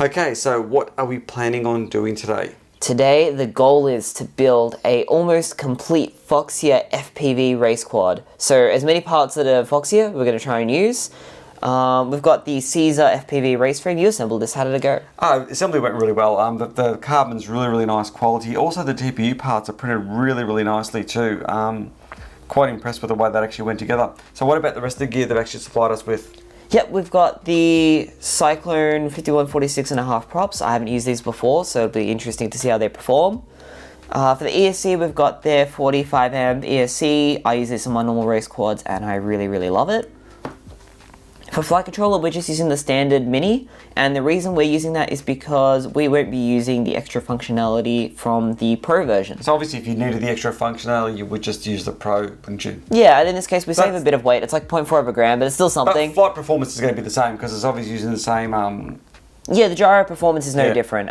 Okay, so what are we planning on doing today? Today, the goal is to build a almost complete Foxeer FPV race quad. So as many parts of the Foxeer we're going to try and use. We've got the Caesar FPV race frame. You assembled this. How did it go? Assembly went really well. The carbon's really nice quality. Also, the TPU parts are printed really nicely too. Quite impressed with the way that actually went together. So what about the rest of the gear they've actually supplied us with? Yep, we've got the Cyclone 5146.5 props. I haven't used these before, so it'll be interesting to see how they perform. For the ESC, we've got their 45 amp ESC. I use this on my normal race quads, and I really love it. For flight controller, we're just using the standard Mini, and the reason we're using that is because we won't be using the extra functionality from the Pro version. So obviously if you needed the extra functionality, you would just use the Pro, wouldn't you? Yeah, and in this case we save a bit of weight. It's like 0.4 of a gram, but it's still something. But flight performance is going to be the same, because it's obviously using the same... Yeah, the gyro performance is no different.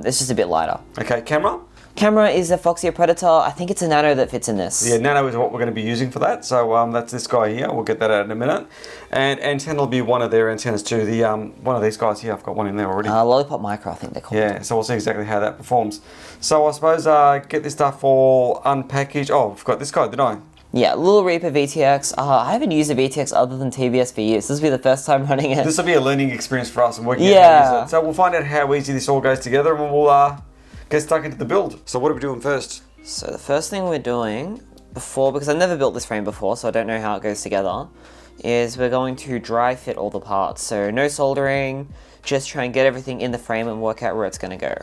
It's just a bit lighter. Okay, camera? Camera is a Foxeer Predator. I think it's a Nano that fits in this. Yeah, Nano is what we're going to be using for that. So that's this guy here. We'll get that out in a minute. And antenna will be one of their antennas too. The one of these guys here, I've got one in there already. Lollipop Micro, I think they're called. Yeah, so we'll see exactly how that performs. So I suppose get this stuff all unpackaged. Oh, I've got this guy, didn't I? Yeah, Little Reaper VTX. I haven't used a VTX other than TBS for years. This will be the first time running it. This will be a learning experience for us and working out how to use it. So we'll find out how easy this all goes together, and we'll get stuck into the build. So what are we doing first? So the first thing we're doing because I've never built this frame before, so I don't know how it goes together, is we're going to dry fit all the parts. So no soldering, just try and get everything in the frame and work out where it's going to go.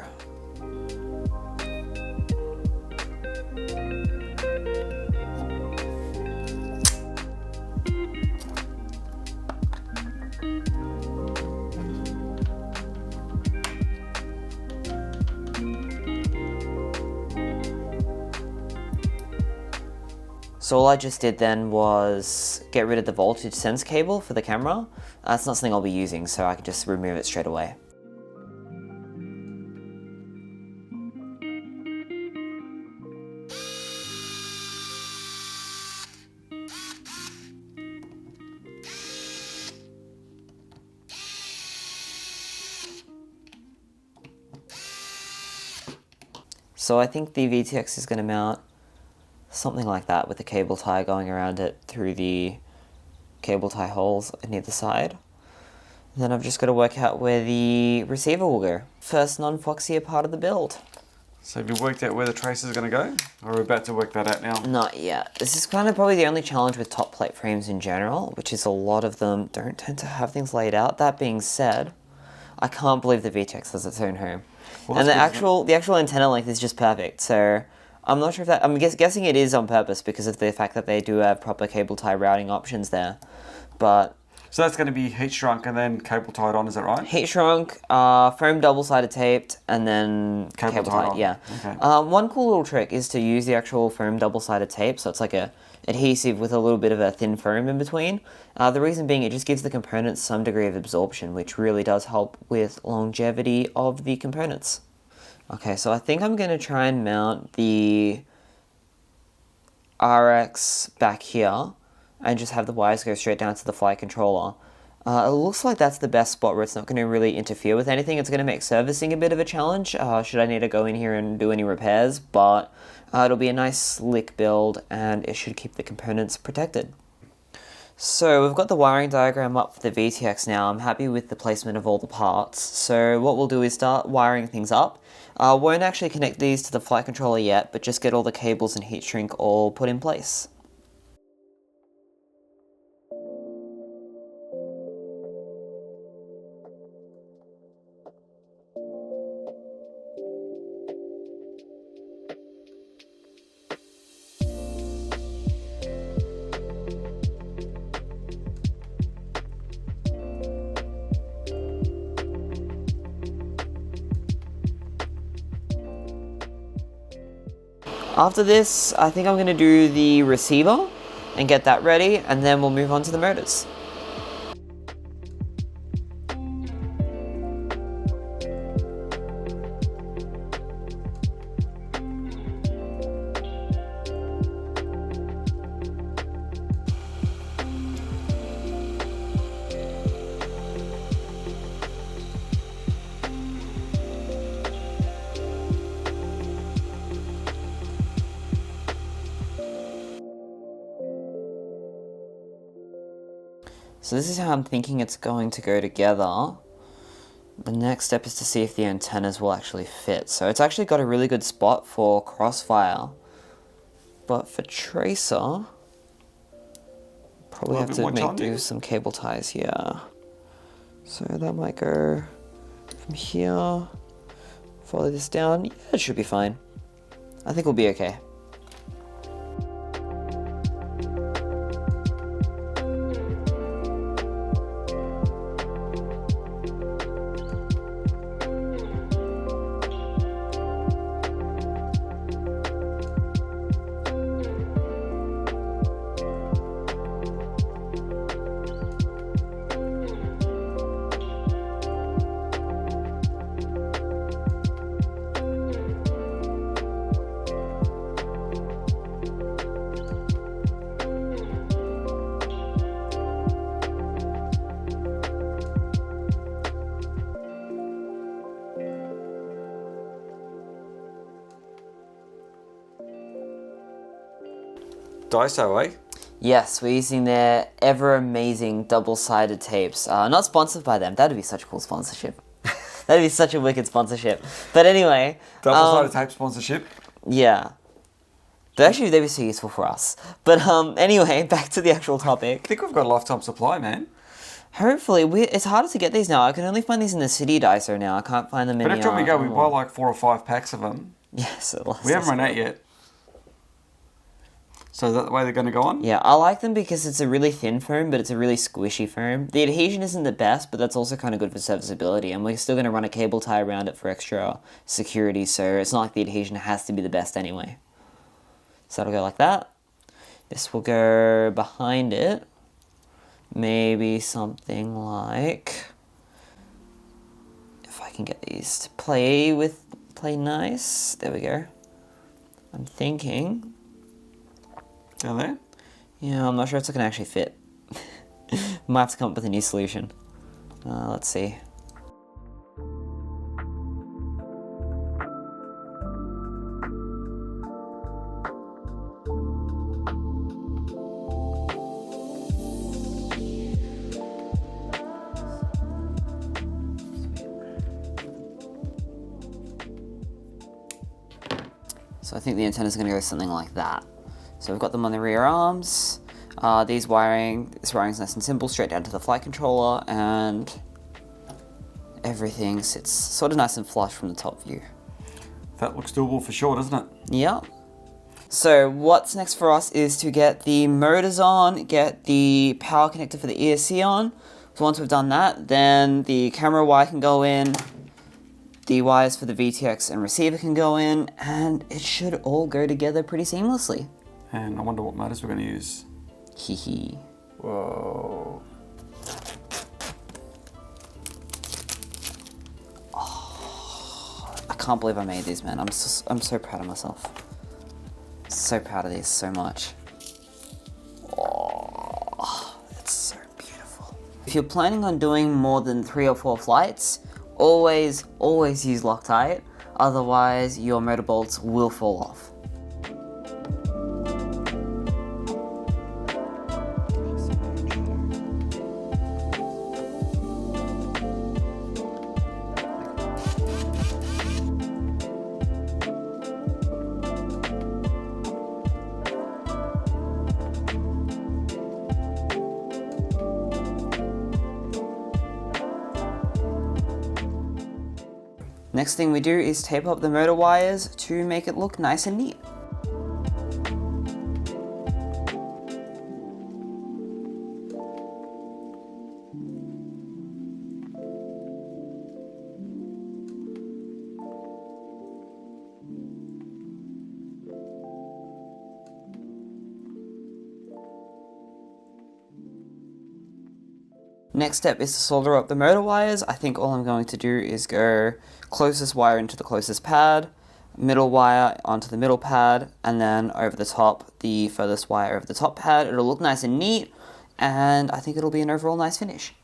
So all I just did then was get rid of the voltage sense cable for the camera. That's not something I'll be using, so I can just remove it straight away. So I think the VTX is going to mount something like that with the cable tie going around it through the cable tie holes on either side. And then I've just got to work out where the receiver will go. First non-Foxeer part of the build. So have you worked out where the tracer is going to go? Or are we about to work that out now? Not yet. This is kind of probably the only challenge with top plate frames in general, which is a lot of them don't tend to have things laid out. That being said, I can't believe the VTX has its own home. Well, and the actual antenna length is just perfect, so I'm not sure if that... I'm guessing it is on purpose because of the fact that they do have proper cable tie routing options there. But... So that's going to be heat shrunk and then cable tied on, is that right? Heat shrunk, foam double-sided taped, and then cable tied on. Yeah. Okay. One cool little trick is to use the actual foam double-sided tape, so it's like a adhesive with a little bit of a thin foam in between. The reason being it just gives the components some degree of absorption, which really does help with longevity of the components. Okay, so I think I'm going to try and mount the RX back here and just have the wires go straight down to the flight controller. It looks like that's the best spot where it's not going to really interfere with anything. It's going to make servicing a bit of a challenge should I need to go in here and do any repairs, but it'll be a nice slick build and it should keep the components protected. So we've got the wiring diagram up for the VTX now. I'm happy with the placement of all the parts. So what we'll do is start wiring things up. Won't actually connect these to the flight controller yet, but just get all the cables and heat shrink all put in place. After this, I think I'm going to do the receiver and get that ready, and then we'll move on to the motors. So this is how I'm thinking it's going to go together. The next step is to see if the antennas will actually fit. So it's actually got a really good spot for crossfire. But for tracer, probably have to do some cable ties here. So that might go from here, follow this down. Yeah, it should be fine. I think we'll be okay. Daiso, eh? Yes, we're using their ever amazing double-sided tapes. Not sponsored by them. That'd be such a cool sponsorship. That'd be such a wicked sponsorship. But anyway, Double-sided tape sponsorship. Yeah. They'd be so useful for us. But anyway, back to the actual topic. I think we've got a lifetime supply, man. Hopefully, it's harder to get these now. I can only find these in the city Daiso now. I can't find them in. But every time we go, we buy like 4 or 5 packs of them. Yes, we haven't run out yet. So is that the way they're going to go on? Yeah, I like them because it's a really thin foam, but it's a really squishy foam. The adhesion isn't the best, but that's also kind of good for serviceability, and we're still going to run a cable tie around it for extra security, so it's not like the adhesion has to be the best anyway. So that'll go like that. This will go behind it. Maybe something like... If I can get these to play nice. There we go. I'm thinking... Down there? Yeah, I'm not sure if it's going to actually fit. Might have to come up with a new solution. Let's see. So I think the antenna is going to go something like that. So we've got them on the rear arms. This wiring is nice and simple, straight down to the flight controller, and everything sits sort of nice and flush from the top view. That looks doable for sure, doesn't it? Yeah. So what's next for us is to get the motors on, get the power connector for the ESC on. So once we've done that, then the camera wire can go in, the wires for the VTX and receiver can go in, and it should all go together pretty seamlessly. And I wonder what motors we're going to use. Hee. Whoa. Oh, I can't believe I made these, man. I'm so proud of myself. So proud of these so much. Oh, that's so beautiful. If you're planning on doing more than 3 or 4 flights, always use Loctite. Otherwise, your motor bolts will fall off. Next thing we do is tape up the motor wires to make it look nice and neat. Next step is to solder up the motor wires. I think all I'm going to do is go closest wire into the closest pad, middle wire onto the middle pad, and then over the top, the furthest wire over the top pad. It'll look nice and neat, and I think it'll be an overall nice finish.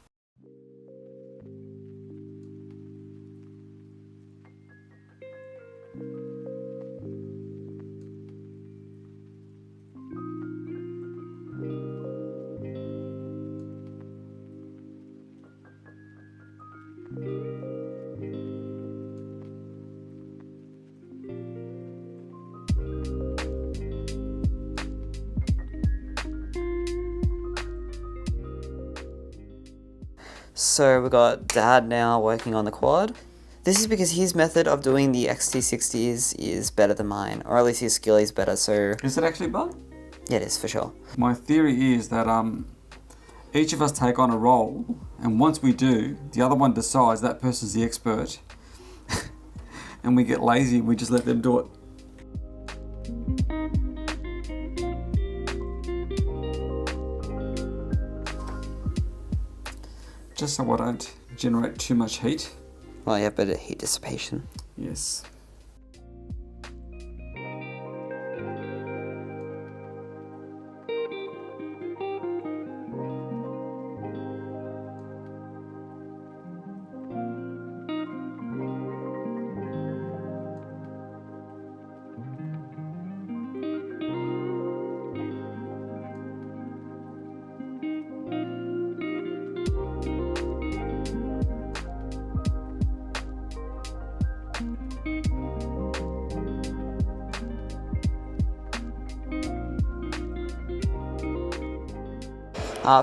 So we got Dad now working on the quad. This is because his method of doing the XT60s is better than mine, or at least his skill is better, so... Is it actually bug? Yeah, it is, for sure. My theory is that each of us take on a role, and once we do, the other one decides that person's the expert, and we get lazy and we just let them do it. Just so I don't generate too much heat. Well, yeah, better heat dissipation. Yes.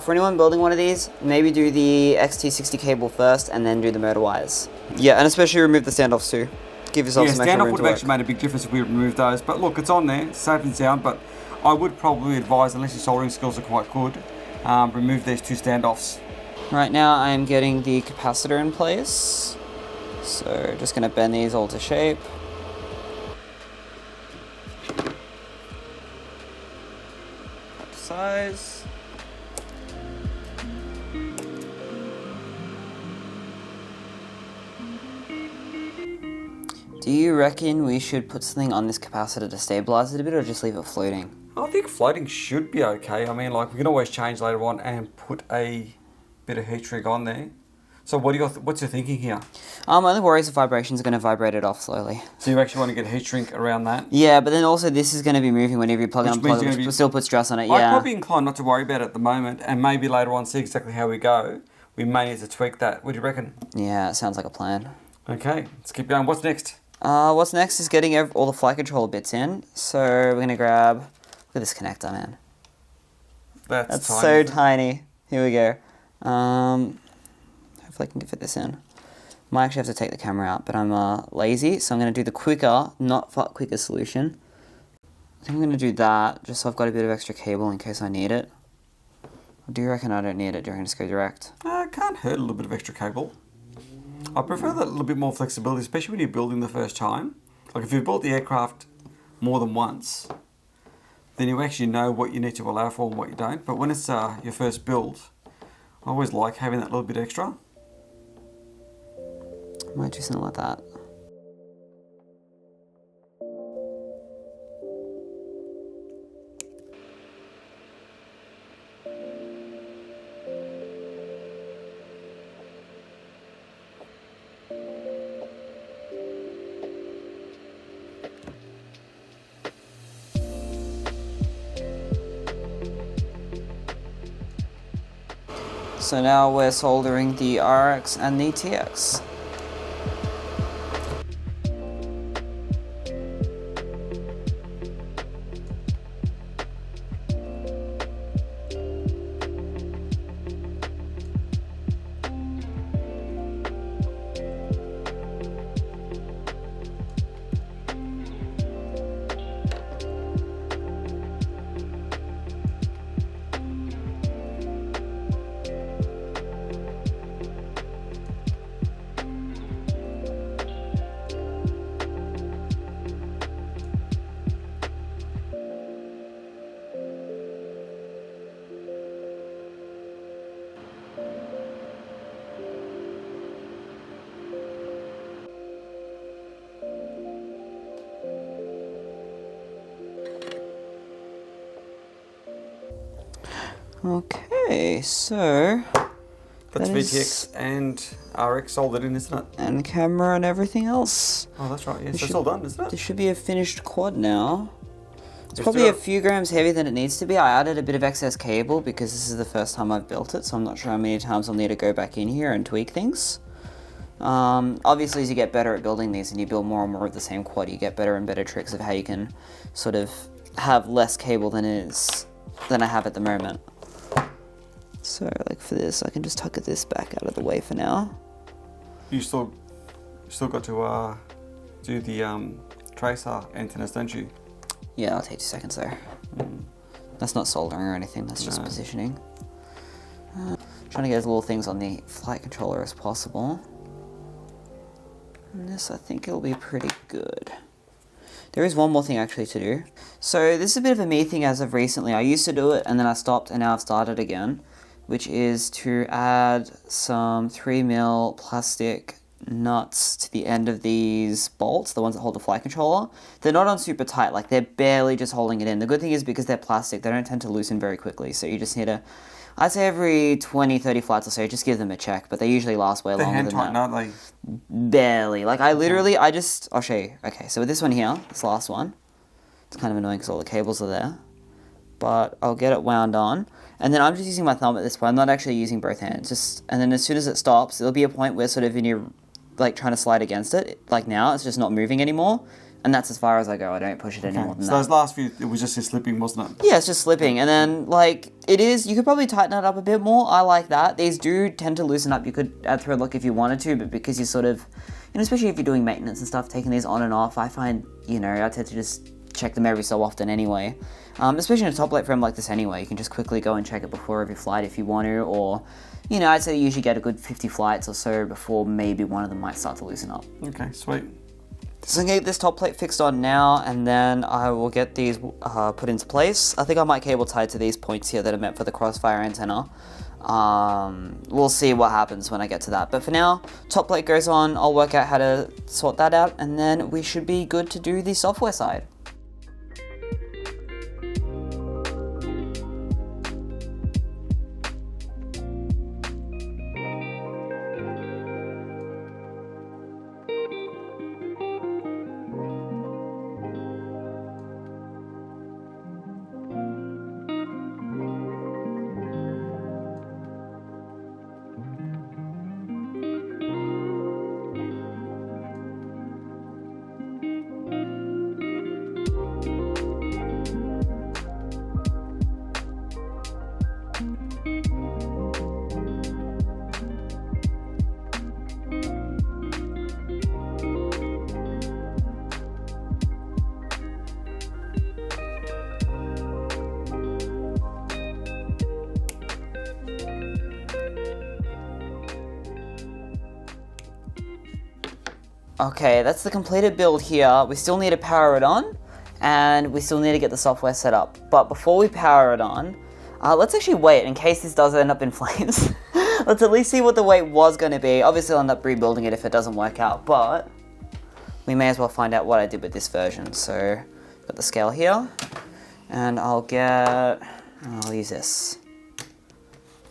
For anyone building one of these, maybe do the XT60 cable first and then do the motor wires. Yeah, and especially remove the standoffs too. Give yourself some extra standoff room would to have work. actually made a big difference if we removed those. But look, it's on there, safe and sound. But I would probably advise, unless your soldering skills are quite good, remove these two standoffs. Right now I'm getting the capacitor in place. So just gonna bend these all to shape. Up to size. Do you reckon we should put something on this capacitor to stabilize it a bit, or just leave it floating? I think floating should be okay. I mean, like, we can always change later on and put a bit of heat shrink on there. So what's your thinking here? My only worry is the vibrations are going to vibrate it off slowly. So you actually want to get heat shrink around that? Yeah, but then also this is going to be moving whenever you plug it and Which means unplug it, you're which gonna will still put stress on it, I'd yeah. probably inclined not to worry about it at the moment, and maybe later on see exactly how we go. We may need to tweak that. What do you reckon? Yeah, it sounds like a plan. Okay, let's keep going. What's next? What's next is getting all the flight controller bits in. So we're going to grab... Look at this connector, man. That's tiny, so isn't it? tiny. Here we go. Hopefully I can fit this in. Might actually have to take the camera out, but I'm lazy, so I'm going to do the quicker, not quicker solution. I think I'm going to do that, just so I've got a bit of extra cable in case I need it. Or do you reckon I don't need it? Do you reckon just go direct? Can't hurt a little bit of extra cable. I prefer that little bit more flexibility, especially when you're building the first time. Like if you've built the aircraft more than once, then you actually know what you need to allow for and what you don't. But when it's your first build, I always like having that little bit extra. Might do something like that. So now we're soldering the RX and the TX. Okay, so... That's that is- VTX and RX soldered in, isn't it? And camera and everything else. Oh, that's right. Yes, This that's should- all done, isn't it? This should be a finished quad now. It's Let's probably do a it. few grams heavier than it needs to be. I added a bit of excess cable because this is the first time I've built it, so I'm not sure how many times I'll need to go back in here and tweak things. Obviously, as you get better at building these and you build more and more of the same quad, you get better and better tricks of how you can sort of have less cable than I have at the moment. So like for this, I can just tuck this back out of the way for now. You still got to do the tracer antennas, don't you? Yeah, I'll take 2 seconds there. That's not soldering or anything, that's just positioning. Trying to get as little things on the flight controller as possible. And this, I think it'll be pretty good. There is one more thing actually to do. So this is a bit of a me thing as of recently. I used to do it and then I stopped and now I've started again, which is to add some 3mm plastic nuts to the end of these bolts, the ones that hold the flight controller. They're not on super tight, like they're barely just holding it in. The good thing is because they're plastic, they don't tend to loosen very quickly. So you just need to, I'd say every 20-30 flights or so, just give them a check, but they usually last way longer than that. They're hand tight, aren't they? Barely. Like I literally, I'll show you. Okay, so with this one here, this last one, it's kind of annoying because all the cables are there, but I'll get it wound on. And then I'm just using my thumb at this point. I'm not actually using both hands. And then as soon as it stops, there'll be a point where sort of when you're like trying to slide against it, like now, it's just not moving anymore. And that's as far as I go. I don't push it anymore than that. So those last few, it was just slipping, wasn't it? Yeah, it's just slipping. And then, like, it is, you could probably tighten it up a bit more. I like that. These do tend to loosen up. You could add thread lock if you wanted to, but because you sort of, especially if you're doing maintenance and stuff, taking these on and off, I find, I tend to just check them every so often anyway. Especially in a top plate frame like this anyway, you can just quickly go and check it before every flight if you want to, or, I'd say you usually get a good 50 flights or so before maybe one of them might start to loosen up. Okay, sweet. So I'm going to get this top plate fixed on now, and then I will get these put into place. I think I might cable tie to these points here that are meant for the crossfire antenna. We'll see what happens when I get to that. But for now, top plate goes on, I'll work out how to sort that out, and then we should be good to do the software side. Okay, that's the completed build here. We still need to power it on, and we still need to get the software set up. But before we power it on, let's actually wait in case this does end up in flames. Let's at least see what the weight was going to be. Obviously, I'll end up rebuilding it if it doesn't work out, but we may as well find out what I did with this version. So, got the scale here, and I'll use this.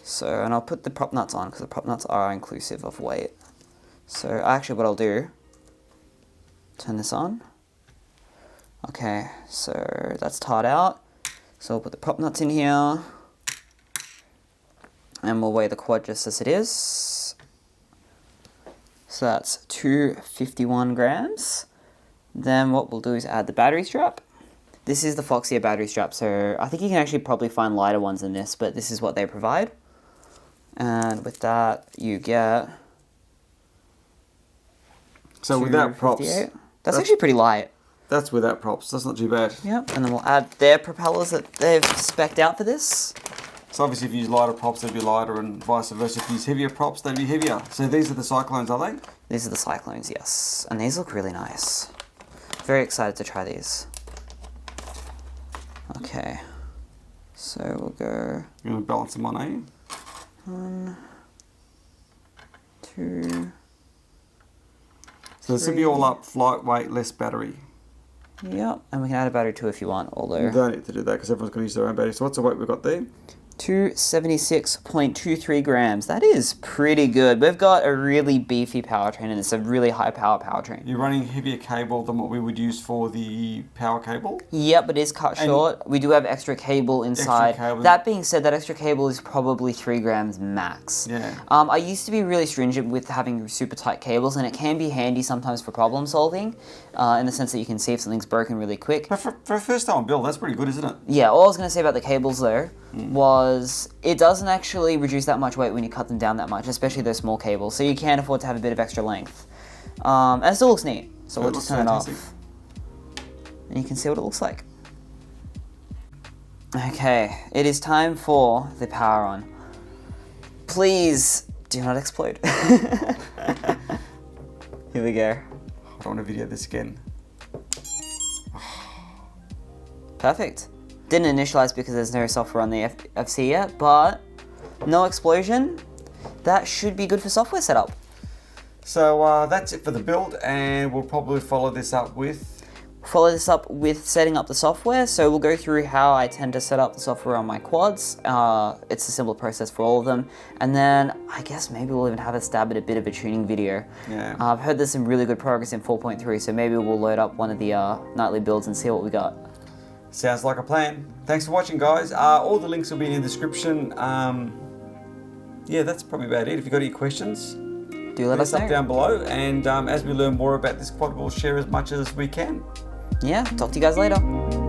So, and I'll put the prop nuts on, because the prop nuts are inclusive of weight. So, actually what I'll do, turn this on. Okay, so that's tarred out. So we'll put the prop nuts in here. And we'll weigh the quad just as it is. So that's 251 grams. Then what we'll do is add the battery strap. This is the Foxeer battery strap, so I think you can actually probably find lighter ones than this, but this is what they provide. And with that, you get... So without props... That's actually pretty light. That's without props. That's not too bad. Yep, and then we'll add their propellers that they've spec'd out for this. So obviously if you use lighter props, they'd be lighter, and vice versa. If you use heavier props, they'd be heavier. So these are the Cyclones, are they? These are the Cyclones, yes. And these look really nice. Very excited to try these. Okay. So we'll go... You're going to balance them on, are you? 1, 2... So this will be all up, flight weight, less battery. Yep, and we can add a battery too if you want, although... You don't need to do that because everyone's going to use their own battery. So what's the weight we've got there? 276.23 grams. That is pretty good. We've got a really beefy powertrain, and it's a really high power powertrain. You're running heavier cable than what we would use for the power cable? Yep, but it is cut short. We do have extra cable inside. Extra cable. That being said, that extra cable is probably 3 grams max. Yeah. I used to be really stringent with having super tight cables, and it can be handy sometimes for problem solving, in the sense that you can see if something's broken really quick. But for a first time build, that's pretty good, isn't it? Yeah, all I was going to say about the cables though was because it doesn't actually reduce that much weight when you cut them down that much, especially those small cables, so you can afford to have a bit of extra length. And it still looks neat, so we'll just turn it off. And you can see what it looks like. Okay, it is time for the power on. Please do not explode. Here we go. I don't want to video this again. Perfect. Didn't initialize because there's no software on the FC yet, but no explosion. That should be good for software setup. So that's it for the build, and we'll probably follow this up with setting up the software. So we'll go through how I tend to set up the software on my quads. It's a simple process for all of them. And then I guess maybe we'll even have a stab at a bit of a tuning video. Yeah. I've heard there's some really good progress in 4.3, so maybe we'll load up one of the nightly builds and see what we got. Sounds like a plan. Thanks for watching, guys. All the links will be in the description. Yeah, that's probably about it. If you've got any questions, do let us know down below. And as we learn more about this quad, we'll share as much as we can. Yeah, talk to you guys later.